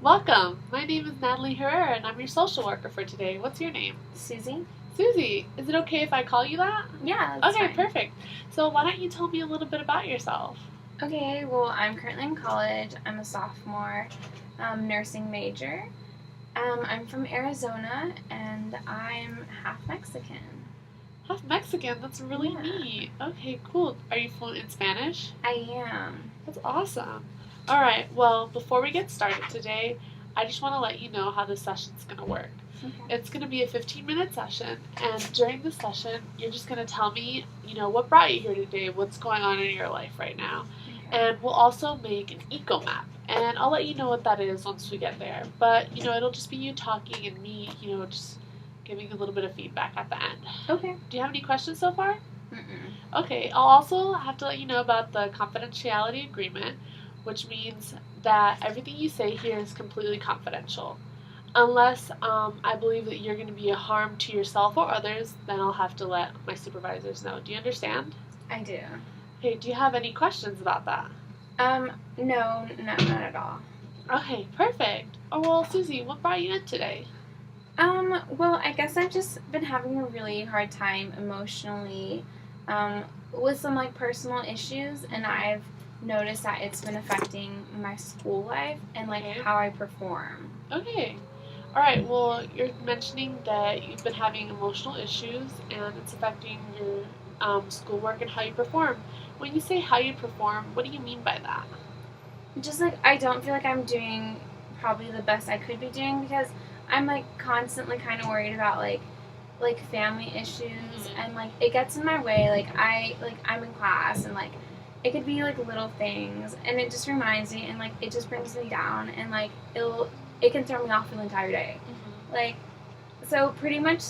Welcome. My name is Natalie Herrera, and I'm your social worker for today. What's your name? Susie? Susie. Is it okay if I call you that? Yeah, that's Okay, fine. perfect. So why don't you tell me a little bit about yourself? Okay, well, I'm currently in college. I'm a sophomore, nursing major. I'm from Arizona, and I'm half Mexican. Half Mexican. That's really Yeah. neat. Okay, cool. Are you fluent in Spanish? I am. That's awesome. All right. Well, before we get started today, I just want to let you know how this session's going to work. Okay. It's going to be a 15-minute session, and during the session, you're just going to tell me, what brought you here today, what's going on in your life right now. Okay. And we'll also make an eco map, and I'll let you know what that is once we get there. But, it'll just be you talking and me, just giving a little bit of feedback at the end. Okay. Do you have any questions so far? Mm-mm. Okay, I'll also have to let you know about the confidentiality agreement, which means that everything you say here is completely confidential. Unless I believe that you're going to be a harm to yourself or others, then I'll have to let my supervisors know. Do you understand? I do. Okay, do you have any questions about that? No, not at all. Okay, perfect. Oh, well, Susie, what brought you in today? Well, I guess I've just been having a really hard time emotionally, with some personal issues, and I've noticed that it's been affecting my school life and Okay. how I perform. Okay. All right, well, you're mentioning that you've been having emotional issues and it's affecting your schoolwork and how you perform. When you say how you perform, what do you mean by that? Just I don't feel like I'm doing probably the best I could be doing because I'm constantly kind of worried about family issues, and it gets in my way. I'm in class, and it could be little things, and it just reminds me, and it just brings me down, and it can throw me off for the entire day. Like, so pretty much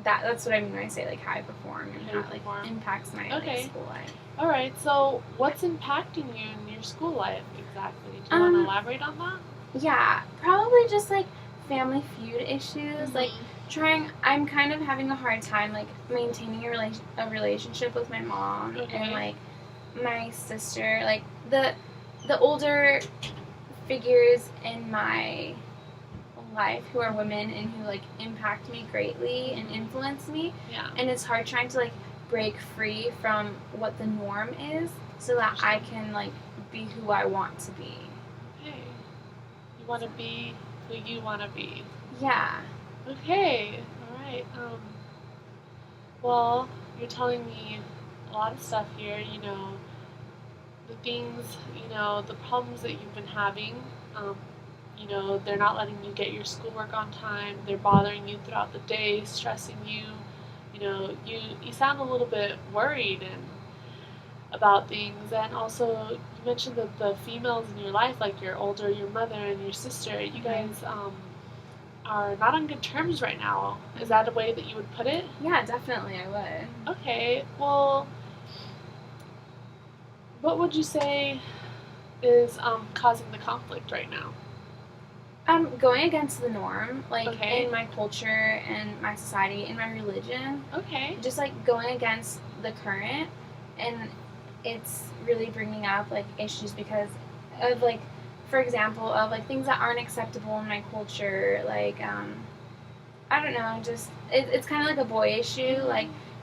that's what I mean when I say how I perform and how it impacts my school life. All right, so what's impacting you in your school life exactly? Do you want to elaborate on that? Yeah, probably just family feud issues. I'm kind of having a hard time maintaining a relationship with my mom. Okay. And my sister. The older figures in my life who are women and who impact me greatly and influence me. Yeah. And it's hard trying to break free from what the norm is so that I can be who I want to be. Okay. You want to be who you want to be. Yeah. Okay. All right. Well, you're telling me a lot of stuff here. The things, the problems that you've been having. They're not letting you get your schoolwork on time. They're bothering you throughout the day, stressing you. You sound a little bit worried and about things. And also, you mentioned that the females in your life, like your mother and your sister, you guys are not on good terms right now. Is that a way that you would put it? Yeah, definitely I would. Okay, well, what would you say is causing the conflict right now? Going against the norm, Okay. in my culture and my society, in my religion. Okay. Just going against the current, and it's really bringing up issues because of for example, of things that aren't acceptable in my culture. I don't know, just it's kind of a boy issue.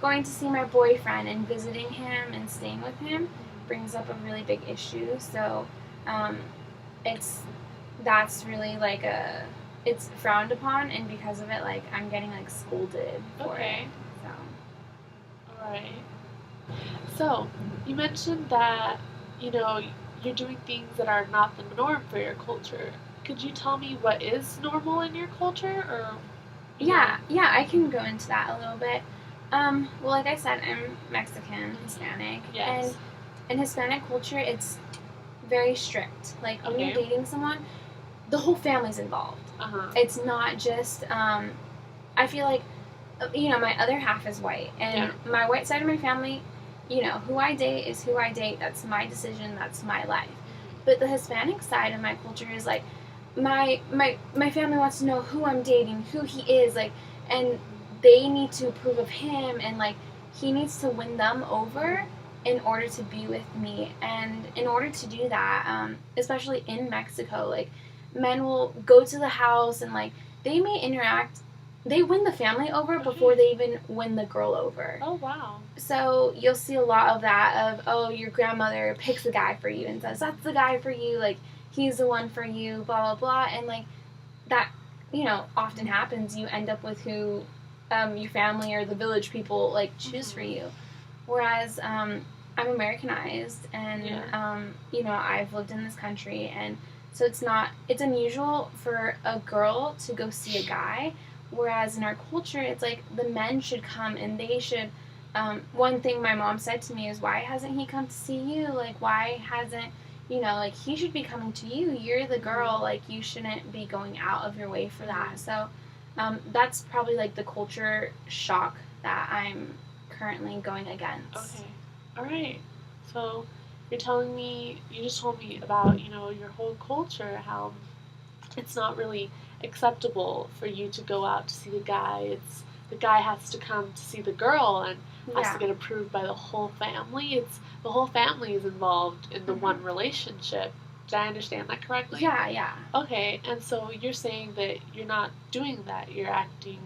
Going to see my boyfriend and visiting him and staying with him brings up a really big issue. So, that's really it's frowned upon, and because of it, I'm getting scolded for it. So. All right. So you mentioned that you're doing things that are not the norm for your culture. Could you tell me what is normal in your culture, or? Yeah, I can go into that a little bit. Well, like I said, I'm Mexican, Hispanic, Yes. and in Hispanic culture, it's very strict. When you're dating someone, the whole family's involved. It's not just. I feel my other half is white, and my white side of my family, who I date is who I date. That's my decision. That's my life. But the Hispanic side of my culture is my family wants to know who I'm dating, who he is, and they need to approve of him, and he needs to win them over in order to be with me. And in order to do that, especially in Mexico, men will go to the house and, like, they may interact. They win the family over before they even win the girl over. Oh, wow. So you'll see a lot of that of, oh, your grandmother picks a guy for you and says, that's the guy for you, like, he's the one for you, blah, blah, blah. And, like, that, often happens. You end up with who your family or the village people, like, choose for you. Whereas I'm Americanized and, I've lived in this country. And so it's unusual for a girl to go see a guy. Whereas in our culture, it's like the men should come and they should. One thing my mom said to me is, why hasn't he come to see you? Like, why hasn't, like, he should be coming to you. You're the girl. Like, you shouldn't be going out of your way for that. So that's probably, like, the culture shock that I'm currently going against. Okay. All right. So you just told me about, your whole culture, how it's not really acceptable for you to go out to see the guy. The guy has to come to see the girl and has to get approved by the whole family. The whole family is involved in the one relationship. Did I understand that correctly? Yeah. Okay, and so you're saying that you're not doing that. You're acting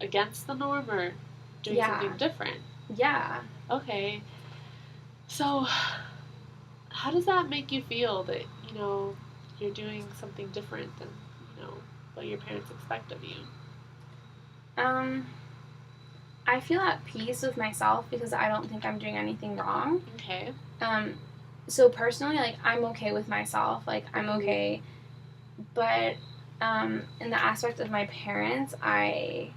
against the norm or doing something different. Yeah. Okay. So how does that make you feel that, you're doing something different than, what your parents expect of you? I feel at peace with myself because I don't think I'm doing anything wrong. Okay. So personally, like, I'm okay with myself. Like, I'm okay. But in the aspect of my parents, I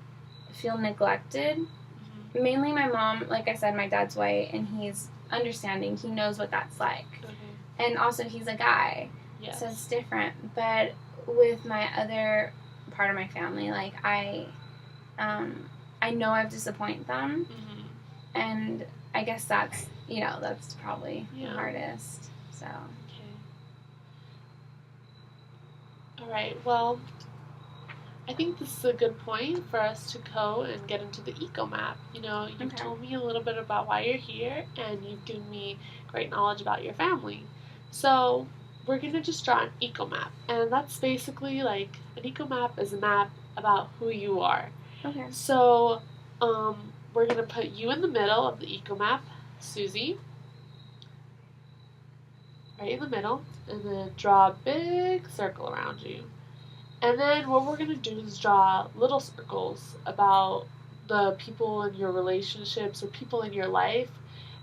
feel neglected. Mm-hmm. Mainly my mom, like I said, my dad's white, and he's understanding. He knows what that's like. Okay. And also, he's a guy. Yes. So it's different. But with my other part of my family, like, I know I've disappointed them. Mm-hmm. And I guess that's probably the hardest. So. Okay. All right. Well, I think this is a good point for us to go and get into the eco map. You've told me a little bit about why you're here, and you've given me great knowledge about your family. So we're going to just draw an eco map, and that's basically like an eco map is a map about who you are. Okay. So we're going to put you in the middle of the eco map, Susie, right in the middle, and then draw a big circle around you. And then what we're going to do is draw little circles about the people in your relationships or people in your life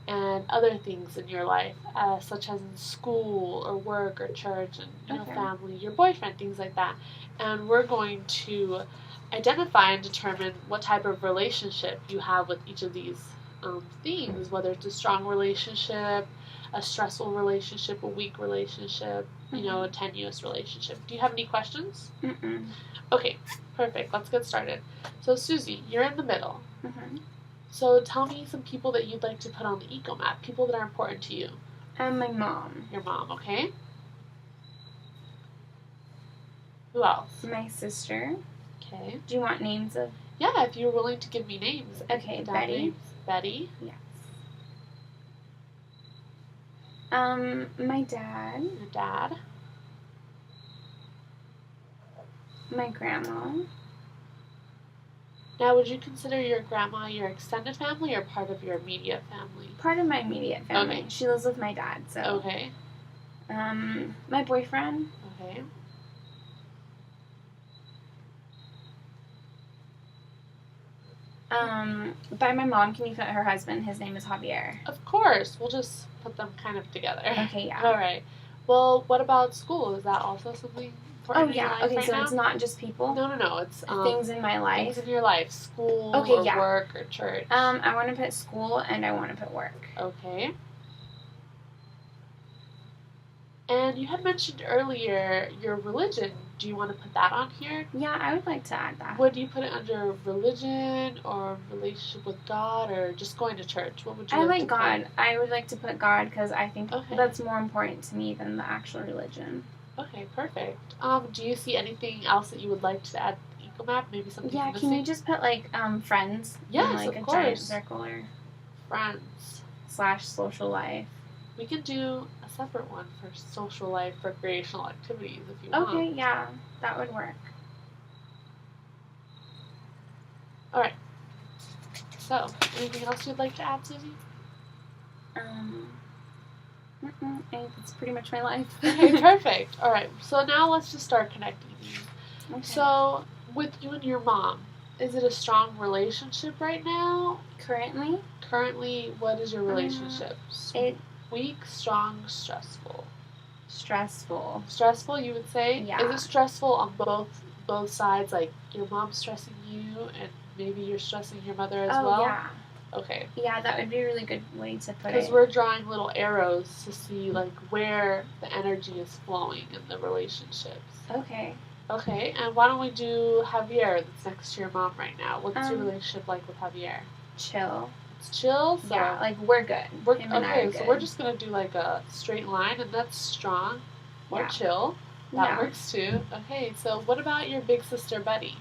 and other things in your life, such as in school or work or church and family, your boyfriend, things like that. And we're going to identify and determine what type of relationship you have with each of these things, whether it's a strong relationship, a stressful relationship, a weak relationship, a tenuous relationship. Do you have any questions? Mm-mm. Okay, perfect. Let's get started. So, Susie, you're in the middle. Mm-hmm. So tell me some people that you'd like to put on the eco map, people that are important to you. My mom. Your mom, okay. Who else? My sister. Okay. Do you want names of? Yeah, if you're willing to give me names. Okay, Betty. Names. Betty. Yes. My dad. Your dad. My grandma. Now, would you consider your grandma your extended family or part of your immediate family? Part of my immediate family. Okay. She lives with my dad, so. Okay. My boyfriend. Okay. By my mom, can you put her husband? His name is Javier. Of course. We'll just put them kind of together. Okay, yeah. All right. Well, what about school? Is that also something important in your life okay, right so now? It's not just people? No. It's things in my life. Things in your life. School work or church. I want to put school and I want to put work. Okay. And you had mentioned earlier your religion. Do you want to put that on here? Yeah, I would like to add that. Would you put it under religion or relationship with God or just going to church? What would you like to God. put? I would like to put God because I think that's more important to me than the actual religion. Okay, perfect. Do you see anything else that you would like to add to the eco map? Maybe something missing? Can you just put friends? Yes, in, of a course. Giant circle or friends / social life. We can do a separate one for social life, recreational activities if you want. Okay, yeah, that would work. Alright. So, anything else you'd like to add, Susie? It's pretty much my life. Okay, perfect. Alright, so now let's just start connecting these. Okay. So, with you and your mom, is it a strong relationship right now? Currently, what is your relationship? Weak, strong, stressful? Stressful, you would say? Yeah. Is it stressful on both sides? Like, your mom's stressing you, and maybe you're stressing your mother as well? Oh, yeah. Okay. Yeah, that would be a really good way to put it. Because we're drawing little arrows to see, like, where the energy is flowing in the relationships. Okay. Okay, and why don't we do Javier that's next to your mom right now? What's your relationship like with Javier? Chill. It's chill? So yeah, like, we're good. Him and I are good. So we're just going to do, like, a straight line, and that's strong or chill. That works, too. Okay, so what about your big sister, Betty?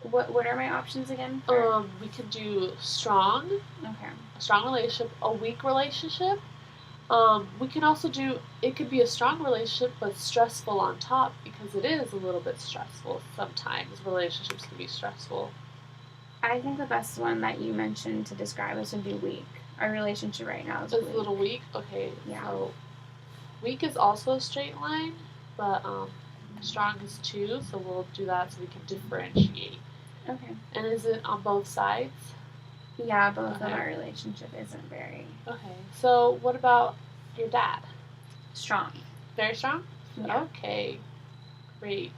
What are my options again? We could do strong. Okay. A strong relationship, a weak relationship. We can also do, it could be a strong relationship, but stressful on top, because it is a little bit stressful. Sometimes relationships can be stressful. I think the best one that you mentioned to describe us would be weak. Our relationship right now is weak. It's a little weak? Okay. Yeah. So, weak is also a straight line, but strong is too, so we'll do that so we can differentiate. Okay. And is it on both sides? Yeah, both of our relationship isn't very... Okay. So, what about your dad? Strong. Very strong? Yeah. Okay. Great.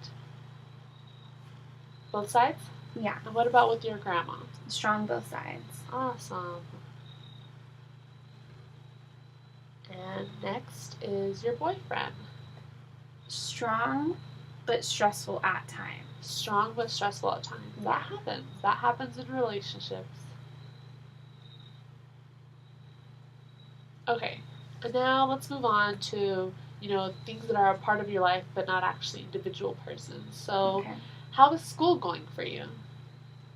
Both sides? Yeah. And what about with your grandma? Strong both sides. Awesome. And next is your boyfriend. Strong, but stressful at times. Strong but stressful at times. Yeah. That happens. That happens in relationships. Okay. And now let's move on to, things that are a part of your life but not actually individual persons. So, how is school going for you?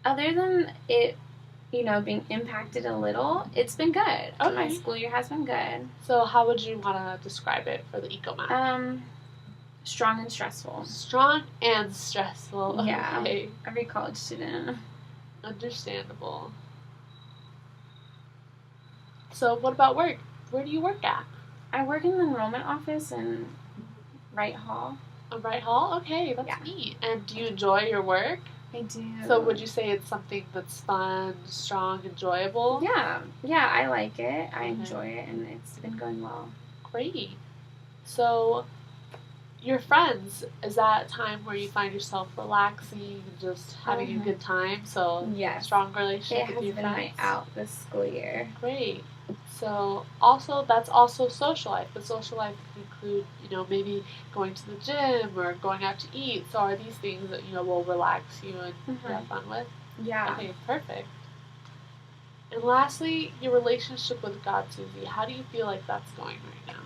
Other than it, being impacted a little, it's been good. Okay. My school year has been good. So, how would you want to describe it for the eco-map? Strong and stressful. Strong and stressful. Yeah. Okay. Every college student. Understandable. So, what about work? Where do you work at? I work in the enrollment office in Wright Hall. Wright Hall? Okay, that's neat. And do you enjoy your work? I do. So, would you say it's something that's fun, strong, enjoyable? Yeah. Yeah, I like it. I enjoy it, and it's been going well. Great. So, your friends, is that a time where you find yourself relaxing and just having a good time? So, strong relationship with your friends? It has been my out this school year. Great. So, that's also social life. But social life can include, maybe going to the gym or going out to eat. So, are these things that, will relax you and have fun with? Yeah. Okay, perfect. And lastly, your relationship with God, Susie. How do you feel like that's going right now?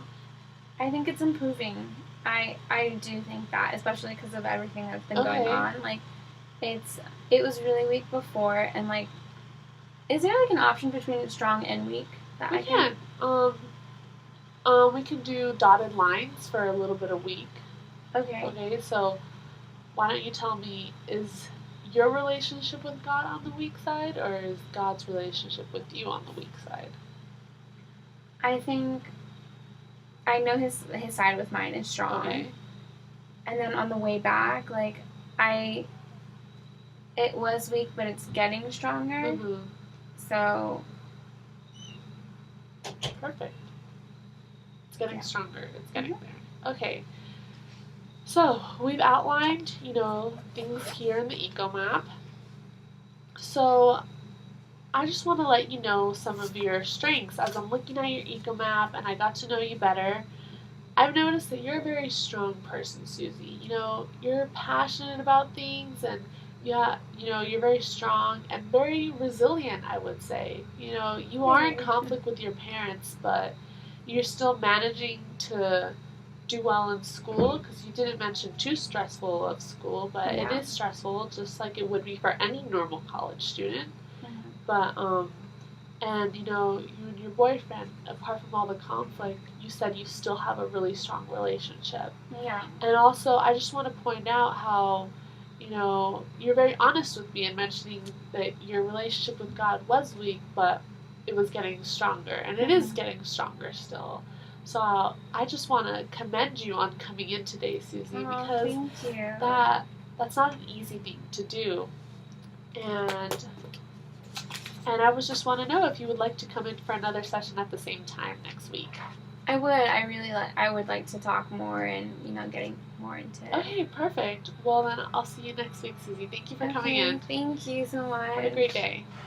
I think it's improving. I do think that, especially because of everything that's been going on. Like, it was really weak before, and, like, is there, like, an option between strong and weak that I can? We can do dotted lines for a little bit of weak. Okay. Okay, so why don't you tell me, is your relationship with God on the weak side, or is God's relationship with you on the weak side? I think I know his side with mine is strong. Okay. And then on the way back, like, it was weak, but it's getting stronger. Mm-hmm. So. Perfect. It's getting stronger. It's getting there. Okay. So, we've outlined, things here in the eco map. So, I just want to let you know some of your strengths. As I'm looking at your eco map and I got to know you better, I've noticed that you're a very strong person, Susie. You're passionate about things, and you're very strong and very resilient, I would say. You are in conflict with your parents, but you're still managing to do well in school, because you didn't mention too stressful of school, but it is stressful, just like it would be for any normal college student. But And, you know, you and your boyfriend, apart from all the conflict, you said you still have a really strong relationship. Yeah. And also, I just want to point out how, you know, you're very honest with me in mentioning that your relationship with God was weak, but it was getting stronger. And it is getting stronger still. So I just want to commend you on coming in today, Susie, because thank you. that's not an easy thing to do. And I was just want to know if you would like to come in for another session at the same time next week. I would. I would like to talk more and, you know, getting more into it. Okay, perfect. Well, then I'll see you next week, Susie. Thank you for coming in. Thank you so much. Have a great day.